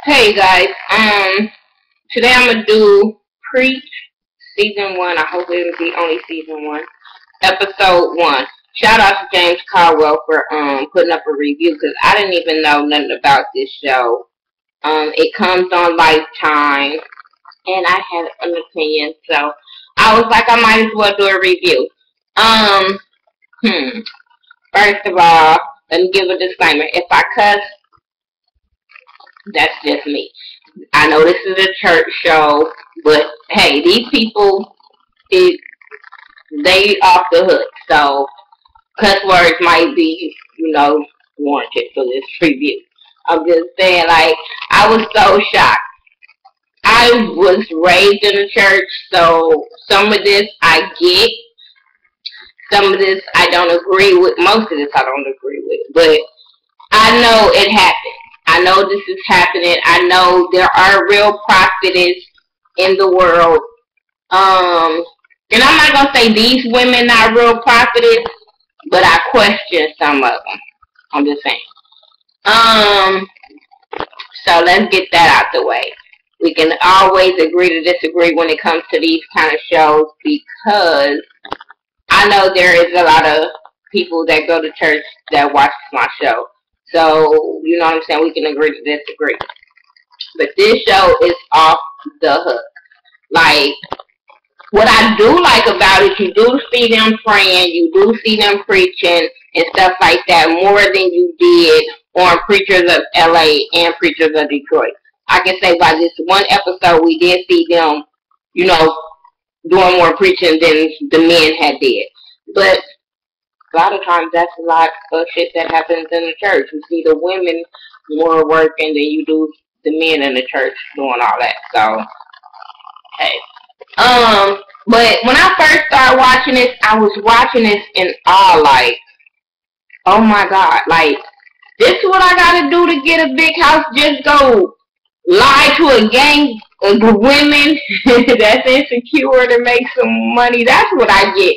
Hey guys, today I'm gonna do Preach season 1. I hope it'll be only season 1, episode 1. Shout out to James Caldwell for putting up a review because I didn't even know nothing about this show. It comes on Lifetime, and I had an opinion, so I was like, I might as well do a review. First of all, let me give a disclaimer. If I cuss, that's just me. I know this is a church show, but hey, these people, they off the hook. So cuss words might be, warranted for this review. I'm just saying, like, I was so shocked. I was raised in a church, so some of this I get. Some of this I don't agree with. Most of this I don't agree with. But I know it happened. I know this is happening. I know there are real prophetess in the world. And I'm not going to say these women are real prophetess, but I question some of them. I'm just saying. So let's get that out the way. We can always agree to disagree when it comes to these kind of shows because I know there is a lot of people that go to church that watch my show. So, you know what I'm saying? We can agree to disagree. But this show is off the hook. Like, what I do like about it, you do see them praying, you do see them preaching and stuff like that more than you did on Preachers of LA and Preachers of Detroit. I can say by this one episode, we did see them, doing more preaching than the men had did. But a lot of times that's a lot of shit that happens in the church. You see the women more working than you do the men in the church doing all that. So, hey. But when I first started watching this, I was watching this in awe, like, oh my God, like, this is what I gotta do to get a big house, just go lie to a gang of women that's insecure to make some money. That's what I get.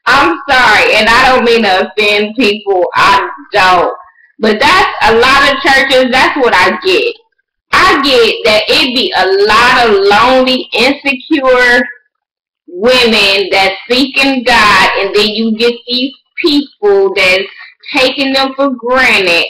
I'm sorry, and I don't mean to offend people. I don't. But that's a lot of churches. That's what I get. I get that it be a lot of lonely, insecure women that's seeking God, and then you get these people that's taking them for granted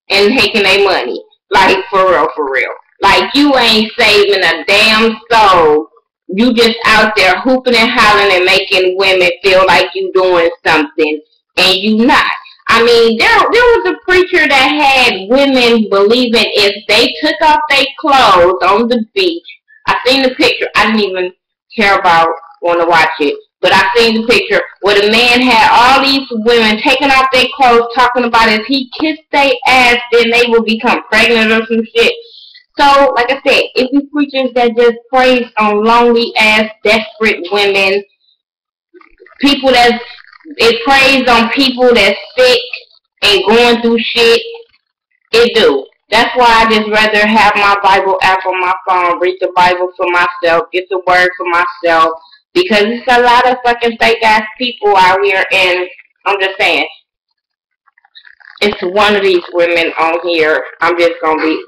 and taking their money. Like, for real, for real. Like, you ain't saving a damn soul. You just out there hooping and hollering and making women feel like you doing something, and you not. I mean, there was a preacher that had women believing if they took off their clothes on the beach. I seen the picture. I didn't even care about want to watch it, but I seen the picture where the man had all these women taking off their clothes, talking about if he kissed their ass, then they will become pregnant or some shit. So, like I said, if you preachers that just praise on lonely ass, desperate women, people it prays on people that's sick and going through shit, it do. That's why I just rather have my Bible app on my phone, read the Bible for myself, get the word for myself, because it's a lot of fucking fake ass people out here, and I'm just saying, it's one of these women on here, I'm just gonna be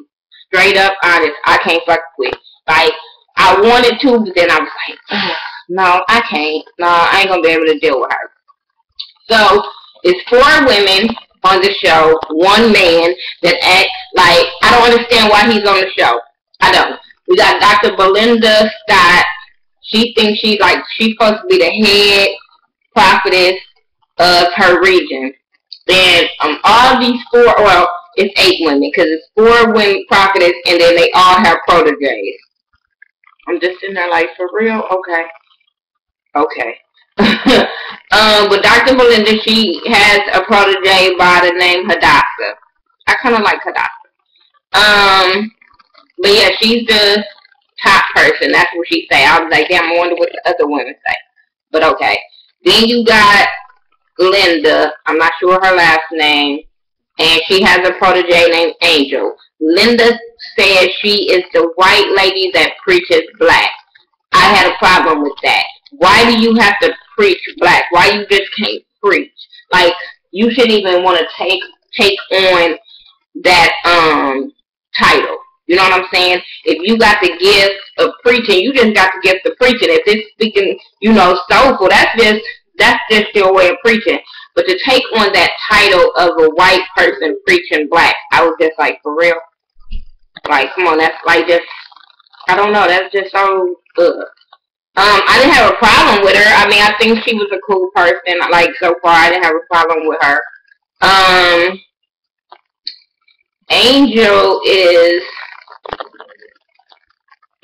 straight up honest, I can't fuck with. Like, I wanted to, but then I was like, no, I can't. No, I ain't gonna be able to deal with her. So, it's 4 women on the show, 1 man that acts like, I don't understand why he's on the show. I don't. We got Dr. Belinda Scott. She thinks she's supposed to be the head prophetess of her region. Then, all these 4, well, it's 8 women, because it's 4 women prophetess, and then they all have proteges. I'm just sitting there like, for real? Okay. Okay. But Dr. Belinda, she has a protege by the name Hadassah. I kind of like Hadassah. But yeah, she's the top person. That's what she say. I was like, damn, I wonder what the other women say. But okay. Then you got Linda. I'm not sure her last name. And she has a protege named Angel. Linda says she is the white lady that preaches black. I had a problem with that. Why do you have to preach black? Why you just can't preach? Like, you shouldn't even want to take on that title. You know what I'm saying? If you got the gift of preaching, you just got the gift of preaching. If it's speaking, you know, soulful, that's just your way of preaching. But to take on that title of a white person preaching black, I was just like, for real? Like, come on, that's like just, I don't know, that's just so, I didn't have a problem with her. I mean, I think she was a cool person. Like, so far, I didn't have a problem with her. Angel is,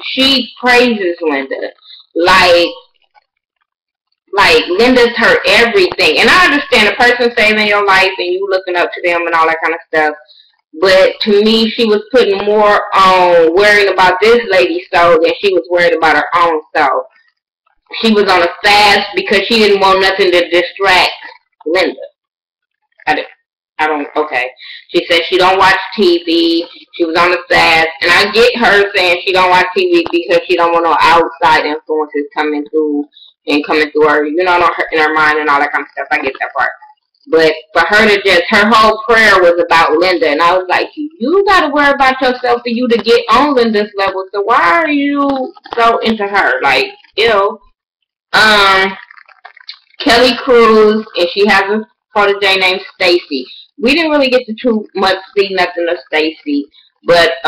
she praises Linda. Like Linda's her everything. And I understand a person saving your life and you looking up to them and all that kind of stuff. But to me, she was putting more on worrying about this lady's soul than she was worried about her own soul. She was on a fast because she didn't want nothing to distract Linda. Okay. She said she don't watch TV. She was on a fast. And I get her saying she don't watch TV because she don't want no outside influences coming through her, you know, in her mind and all that kind of stuff. I get that part. But for her to just, her whole prayer was about Linda. And I was like, you got to worry about yourself for you to get on Linda's level. So why are you so into her? Like, ew. Kelly Cruz, and she has a protege named Stacy. We didn't really get to too much see nothing of Stacy. But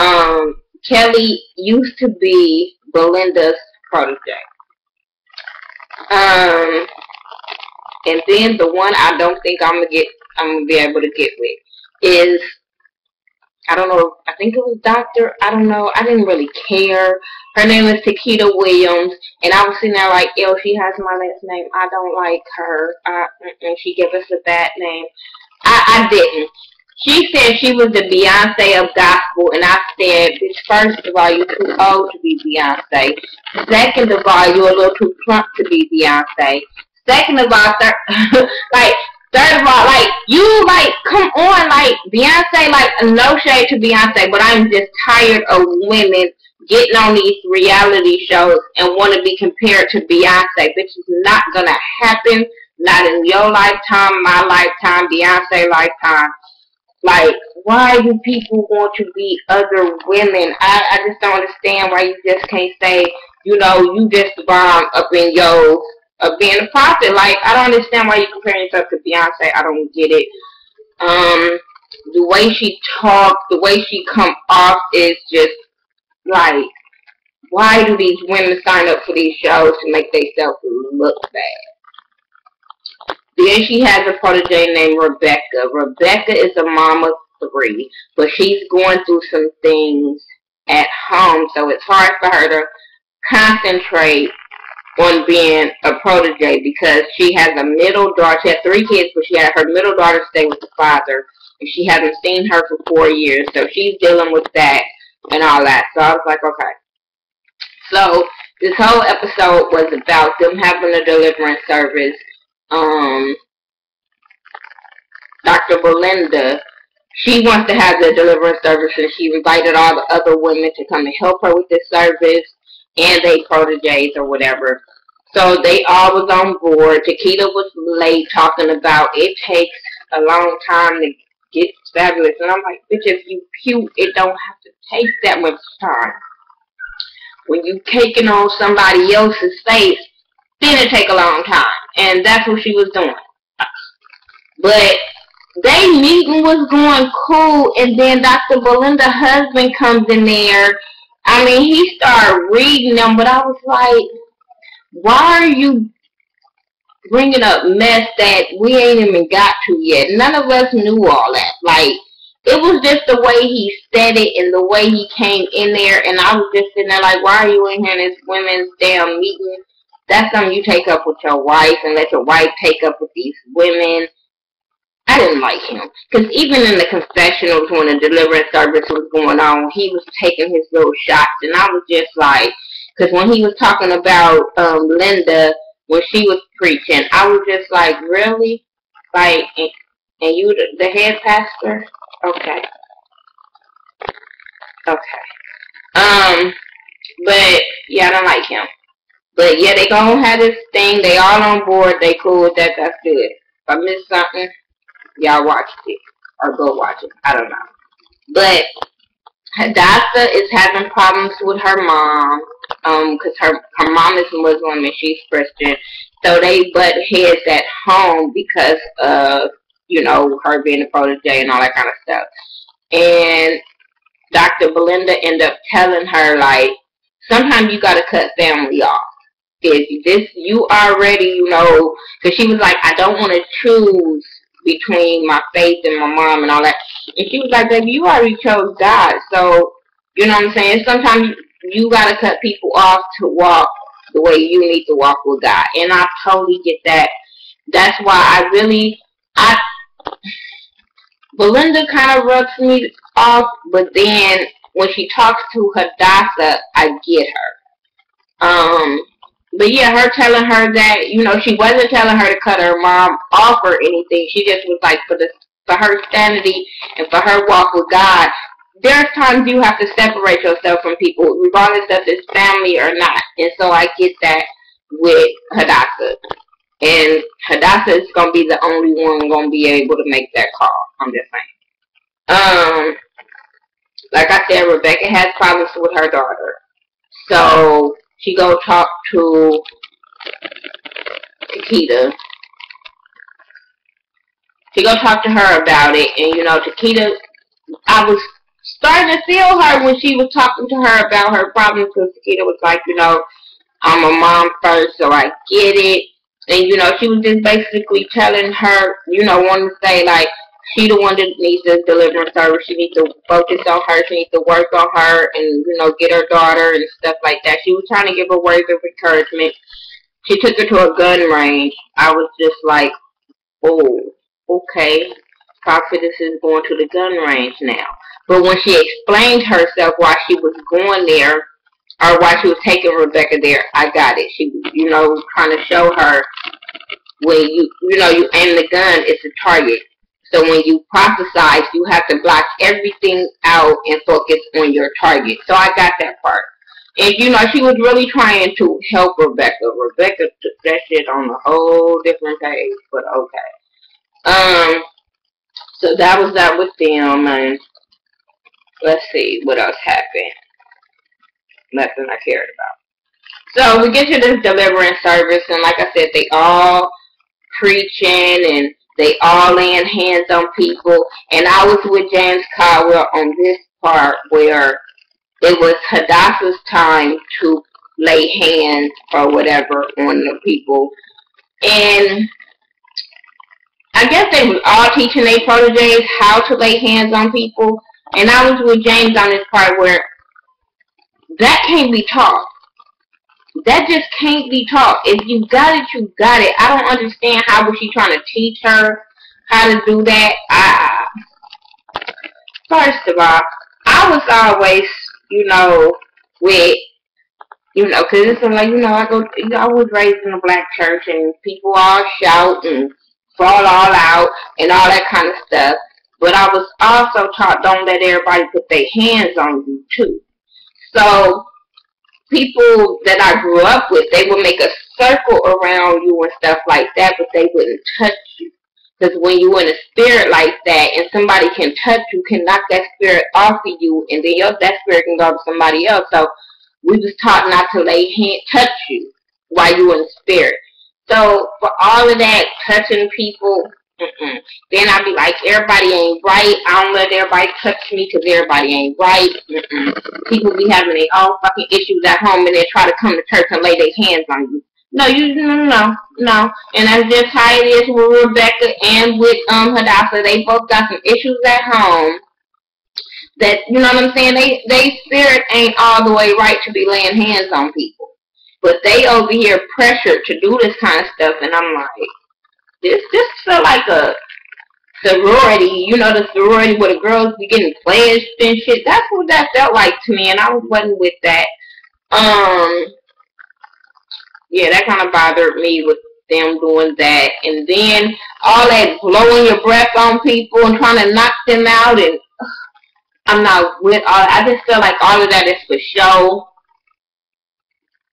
Kelly used to be Belinda's protege. And then the one I don't think I'm gonna be able to get with is, I don't know, I think it was Dr. I don't know, I didn't really care. Her name is Thaghettoview Williams, and I was sitting there like, ew, she has my last name. I don't like her. She gave us a bad name. I didn't. She said she was the Beyonce of gospel, and I said, bitch, first of all, you're too old to be Beyonce. Second of all, you're a little too plump to be Beyonce. Second of all, third of all, like, you, like, come on, like, Beyonce, like, no shade to Beyonce, but I'm just tired of women getting on these reality shows and want to be compared to Beyonce. Bitch, it's not gonna happen. Not in your lifetime, my lifetime, Beyonce lifetime. Like, why do people want to be other women? I just don't understand why you just can't say, you know, you just the bomb up in your, of being a prophet. Like, I don't understand why you comparing yourself to Beyonce. I don't get it. The way she talks, the way she come off is just like, why do these women sign up for these shows to make themselves look bad? Then she has a protege named Rebecca. Rebecca is a mom of 3, but she's going through some things at home, so it's hard for her to concentrate on being a protege because she has a middle daughter. She had 3 kids, but she had her middle daughter stay with the father, and she hasn't seen her for 4 years, so she's dealing with that and all that. So I was like, okay. So this whole episode was about them having a deliverance service. Dr. Belinda, she wants to have the deliverance service, and she invited all the other women to come and help her with this service, and they proteges or whatever. So they all was on board. Chiquita was late talking about it takes a long time to get fabulous. And I'm like, bitch, if you puke, it don't have to take that much time. When you taking on somebody else's face, then it take a long time. And that's what she was doing. But they meeting was going cool, and then Dr. Belinda's husband comes in there. I mean, he started reading them, but I was like, why are you bringing up mess that we ain't even got to yet? None of us knew all that. Like, it was just the way he said it and the way he came in there, and I was just sitting there like, why are you in here in this women's damn meeting? That's something you take up with your wife and let your wife take up with these women. I didn't like him. Because even in the confessionals when the deliverance service was going on, he was taking his little shots. And I was just like, because when he was talking about Linda, when she was preaching, I was just like, really? Like, and you the head pastor? Okay. Okay. But, yeah, I don't like him. But, yeah, they gonna have this thing. They all on board. They cool with that. That's good. If I missed something, y'all watch it. Or go watch it. I don't know. But, Hadassah is having problems with her mom, because her mom is Muslim and she's Christian, so they butt heads at home because of her being a protege and all that kind of stuff. And Dr. Belinda ended up telling her, like, sometimes you gotta cut family off. If this you already, because she was like, I don't want to choose between my faith and my mom and all that. And she was like, baby, you already chose God. So, you know what I'm saying? Sometimes you got to cut people off to walk the way you need to walk with God. And I totally get that. That's why Belinda kind of rubs me off, but then when she talks to Hadassah, I get her. But yeah, her telling her that, she wasn't telling her to cut her mom off or anything. She just was like, for her sanity and for her walk with God, there's times you have to separate yourself from people, regardless of it's family or not. And so I get that with Hadassah. And Hadassah is going to be the only one going to be able to make that call. I'm just saying. Like I said, Rebecca has problems with her daughter. So she go talk to Takeda. She go talk to her about it, and Takeda, I was starting to feel her when she was talking to her about her problems, because Takeda was like, I'm a mom first, so I get it. And she was just basically telling her, wanting to say, like, she the one that needs the deliverance service. She needs to focus on her. She needs to work on her and, get her daughter and stuff like that. She was trying to give her words of encouragement. She took her to a gun range. I was just like, oh, okay. Prophetess is going to the gun range now. But when she explained herself why she was going there, or why she was taking Rebecca there, I got it. She was, trying to show her when you aim the gun, it's a target. So when you prophesize, you have to block everything out and focus on your target. So I got that part. And, she was really trying to help Rebecca. Rebecca took that shit on a whole different page, but okay. So that was that with them, and let's see, what else happened? Nothing I cared about. So we get to this deliverance service, and like I said, they all preaching, and they all laying hands on people. And I was with James Caldwell on this part where it was Hadassah's time to lay hands or whatever on the people. And I guess they was all teaching their proteges how to lay hands on people. And I was with James on this part where that can't be taught. That just can't be taught. If you got it, you got it. I don't understand how was she trying to teach her how to do that. First of all, I was always, with, because it's like, I was raised in a black church and people all shout and fall all out and all that kind of stuff. But I was also taught, don't let everybody put their hands on you too. So people that I grew up with, they would make a circle around you and stuff like that, but they wouldn't touch you. Because when you're in a spirit like that and somebody can touch you, can knock that spirit off of you, and then that spirit can go to somebody else. So we was taught not to touch you while you in the spirit. So for all of that, touching people, then I'd be like, everybody ain't right. I don't let everybody touch me because everybody ain't right. People be having their own fucking issues at home and they try to come to church and lay their hands on you. No, no. And that's just how it is with Rebecca and with Hadassah. They both got some issues at home that, you know what I'm saying, they spirit ain't all the way right to be laying hands on people. But they over here pressured to do this kind of stuff, and I'm like, this felt like a sorority, the sorority where the girls be getting pledged and shit. That's what that felt like to me, and I wasn't with that. Yeah, that kind of bothered me with them doing that. And then all that blowing your breath on people and trying to knock them out, and I'm not with all. I just feel like all of that is for show.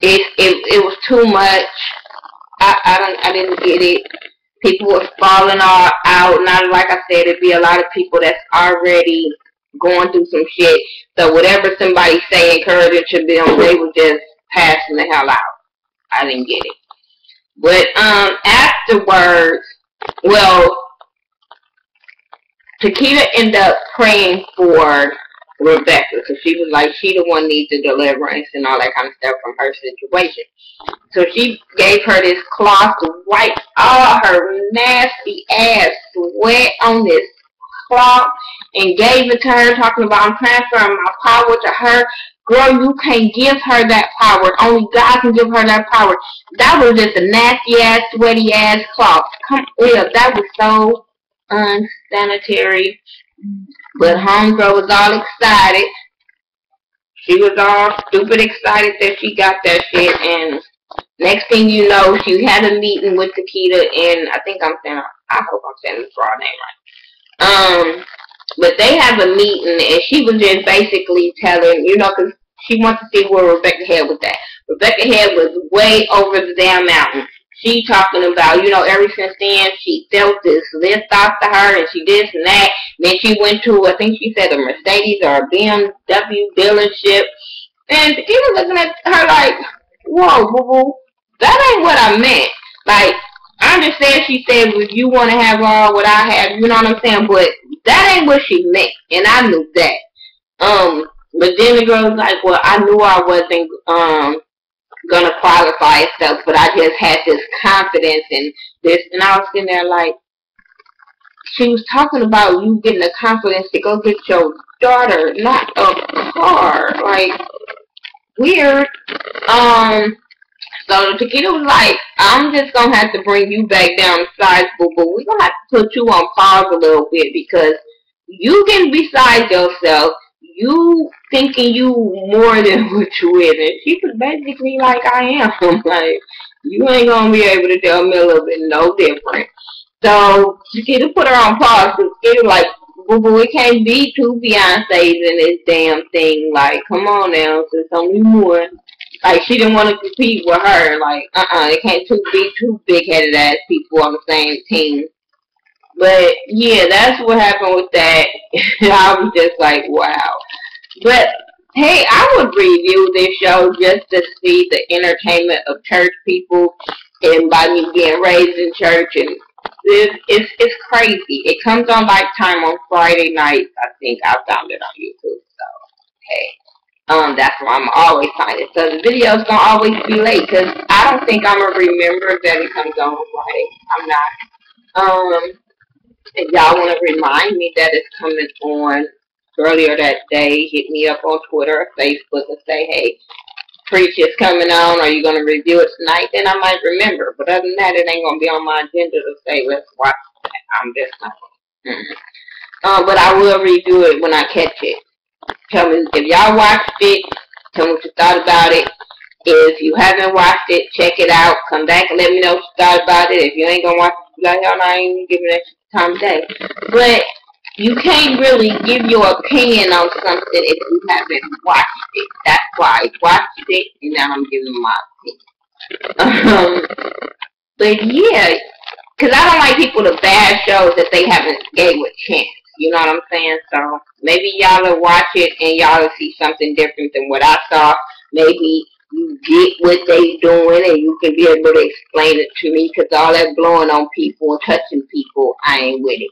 It was too much. I didn't get it. People were falling all out. Not like I said, it'd be a lot of people that's already going through some shit. So whatever somebody say encouraging to them, they were just passing the hell out. I didn't get it. But afterwards, well, Takeda ended up praying for Rebecca because she was like, she the one needs the deliverance and all that kind of stuff from her situation. So she gave her this cloth to wipe all her nasty ass sweat on this cloth and gave it to her, talking about, I'm transferring my power to her. Girl, you can't give her that power. Only God can give her that power. That was just a nasty ass, sweaty ass cloth. Come on, that was so unsanitary. But homegirl was all excited. She was all stupid excited that she got that shit, and next thing you know, she had a meeting with Takeda, and I think I hope I'm saying this raw name right. But they have a meeting, and she was just basically telling, because she wants to see where Rebecca Head was at. Rebecca Head was way over the damn mountain. She talking about, ever since then, she felt this lift off to her, and she this and that. Then she went to, I think she said a Mercedes or a BMW dealership. And he was looking at her like, whoa, boo-boo, that ain't what I meant. Like, I understand she said, well, you want to have all what I have, you know what I'm saying? But that ain't what she meant, and I knew that. But then the girl was like, well, I knew I wasn't, gonna qualify and stuff, but I just had this confidence in this, and I was sitting there like, she was talking about you getting the confidence to go get your daughter, not a car. Like, weird. So Takeda was like, I'm just gonna have to bring you back down to size, boo boo. We're gonna have to put you on pause a little bit because you getting beside yourself. You thinking you more than what you is. And she was basically like, I am. Like, you ain't gonna be able to tell me a little bit no different. So Takeda put her on pause. Takeda like, boo boo, it can't be two Beyoncés in this damn thing. Like, come on now, there's only one. Like, she didn't want to compete with her. Like, it can't be two big-headed ass people on the same team. But, yeah, that's what happened with that. I was just like, wow. But, hey, I would review this show just to see the entertainment of church people and by me being raised in church. And it's crazy. It comes on Lifetime on Friday nights. I think I found it on YouTube. So, hey. That's why I'm always finding it. So the video's gonna always be late because I don't think I'm gonna remember that it comes on Friday. I'm not. If y'all want to remind me that it's coming on earlier that day, hit me up on Twitter or Facebook and say, hey, Preach is coming on. Are you gonna review it tonight? Then I might remember. But other than that, it ain't gonna be on my agenda to say let's watch that. I'm just not. But I will review it when I catch it. Tell me if y'all watched it. Tell me what you thought about it. If you haven't watched it, check it out. Come back and let me know what you thought about it. If you ain't gonna watch it, like, y'all, I ain't giving that time of day. But you can't really give your opinion on something if you haven't watched it. That's why I watched it, and now I'm giving my opinion. But yeah, because I don't like people to bash shows that they haven't gave a chance. You know what I'm saying? So maybe y'all will watch it and y'all will see something different than what I saw. Maybe you get what they doing and you can be able to explain it to me, because all that blowing on people and touching people, I ain't with it.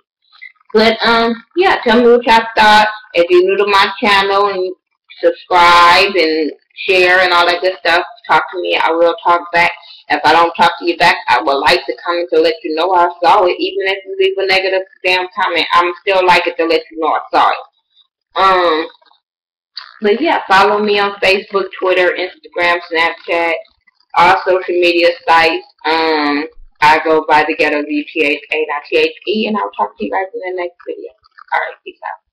But yeah, tell me what y'all thought. If you're new to my channel, and subscribe and share and all that good stuff, talk to me. I will talk back. If I don't talk to you back, I would like to comment to let you know I saw it. Even if you leave a negative damn comment, I'm still like it to let you know I saw it. But yeah, follow me on Facebook, Twitter, Instagram, Snapchat, all social media sites. I go by thaghettoview, THA, not THE, and I'll talk to you guys in the next video. Alright, peace out.